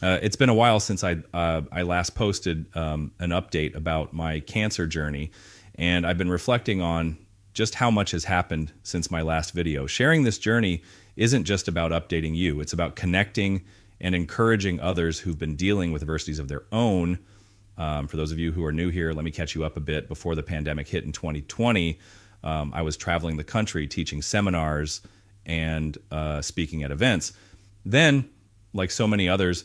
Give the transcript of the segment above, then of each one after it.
It's been a while since I last posted an update about my cancer journey, and I've been reflecting on just how much has happened since my last video. Sharing this journey isn't just about updating you. It's about connecting and encouraging others who've been dealing with adversities of their own. For those of you who are new here, let me catch you up a bit. Before the pandemic hit in 2020, I was traveling the country teaching seminars and speaking at events. Then, like so many others,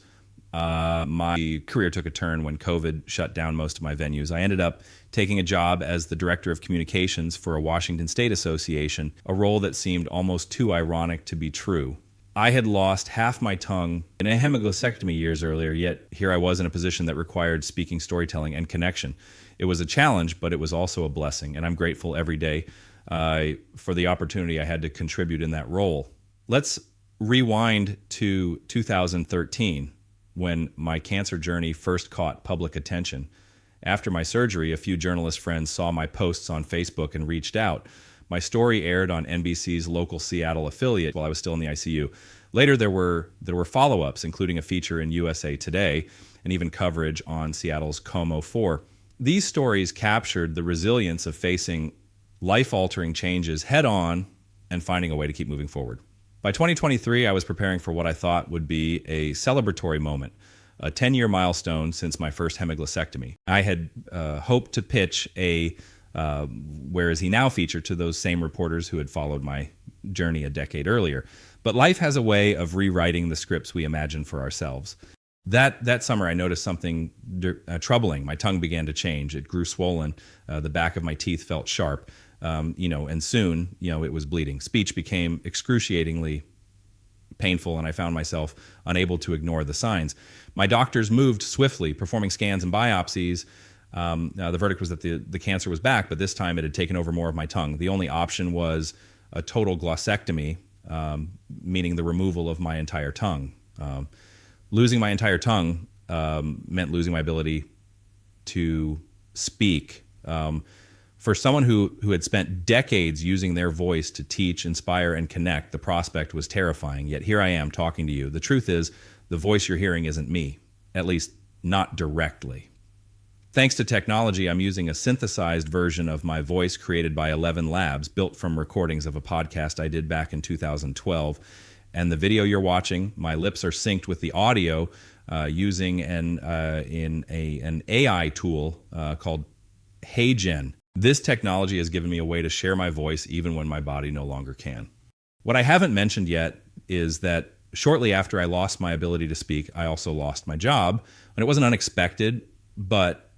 my career took a turn when COVID shut down most of my venues. I ended up taking a job as the director of communications for a Washington State association, a role that seemed almost too ironic to be true. I had lost half my tongue in a hemiglossectomy years earlier, yet here I was in a position that required speaking, storytelling, and connection. It was a challenge, but it was also a blessing, and I'm grateful every day for the opportunity I had to contribute in that role. Let's rewind to 2013, when my cancer journey first caught public attention. After my surgery, a few journalist friends saw my posts on Facebook and reached out. My story aired on NBC's local Seattle affiliate while I was still in the ICU. Later, there were follow-ups, including a feature in USA Today and even coverage on Seattle's KOMO 4. These stories captured the resilience of facing life-altering changes head-on and finding a way to keep moving forward. By 2023, I was preparing for what I thought would be a celebratory moment, a 10-year milestone since my first hemiglossectomy. I had hoped to pitch a Where Is He Now feature to those same reporters who had followed my journey a decade earlier. But life has a way of rewriting the scripts we imagine for ourselves. That summer, I noticed something troubling. My tongue began to change. It grew swollen. The back of my teeth felt sharp. And soon, it was bleeding. Speech became excruciatingly painful, and I found myself unable to ignore the signs. My doctors moved swiftly, performing scans and biopsies. The verdict was that the cancer was back, but this time it had taken over more of my tongue. The only option was a total glossectomy, meaning the removal of my entire tongue. Losing my entire tongue meant losing my ability to speak. For someone who had spent decades using their voice to teach, inspire, and connect, the prospect was terrifying. Yet here I am talking to you. The truth is, the voice you're hearing isn't me, at least not directly. Thanks to technology, I'm using a synthesized version of my voice created by 11 Labs, built from recordings of a podcast I did back in 2012. And the video you're watching, my lips are synced with the audio using an AI tool called Haase. This technology has given me a way to share my voice even when my body no longer can. What I haven't mentioned yet is that shortly after I lost my ability to speak, I also lost my job. And it wasn't unexpected, but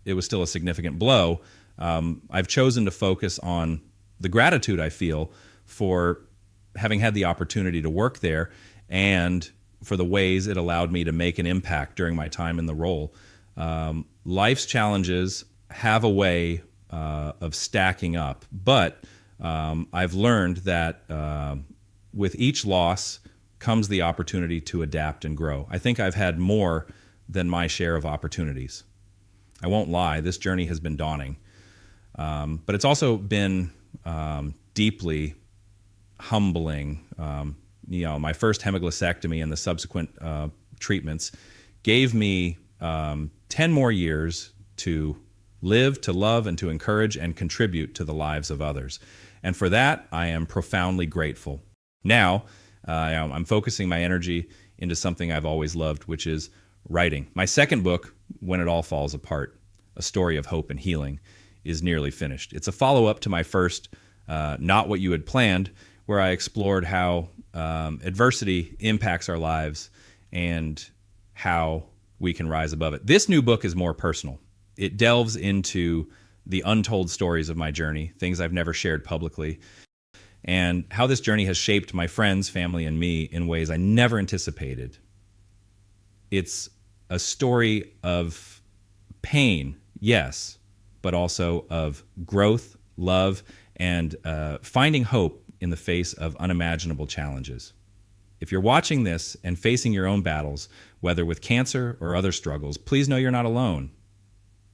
it was still a significant blow. I've chosen to focus on the gratitude I feel for having had the opportunity to work there and for the ways it allowed me to make an impact during my time in the role. Life's challenges have a way of stacking up, but I've learned that with each loss comes the opportunity to adapt and grow. I think I've had more than my share of opportunities. I won't lie, this journey has been daunting, but it's also been deeply humbling. My first hemiglossectomy and the subsequent treatments gave me 10 more years to live, to love, and to encourage and contribute to the lives of others. And for that, I am profoundly grateful. Now, I'm focusing my energy into something I've always loved, which is writing. My second book, When It All Falls Apart, A Story of Hope and Healing, is nearly finished. It's a follow-up to my first, Not What You Had Planned, where I explored how adversity impacts our lives and how we can rise above it. This new book is more personal. It delves into the untold stories of my journey, things I've never shared publicly, and how this journey has shaped my friends, family, and me in ways I never anticipated. It's a story of pain, yes, but also of growth, love, and finding hope in the face of unimaginable challenges. If you're watching this and facing your own battles, whether with cancer or other struggles, please know you're not alone.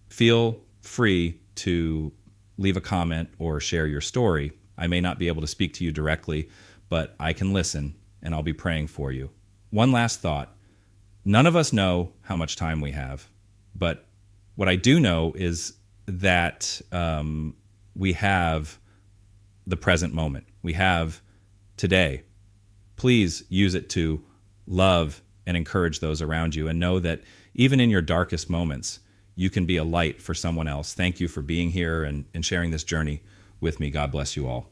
Feel free to leave a comment or share your story. I may not be able to speak to you directly, but I can listen, and I'll be praying for you. One last thought. None of us know how much time we have, but what I do know is that we have the present moment. We have today. Please use it to love and encourage those around you, and know that even in your darkest moments, you can be a light for someone else. Thank you for being here and sharing this journey with me. God bless you all.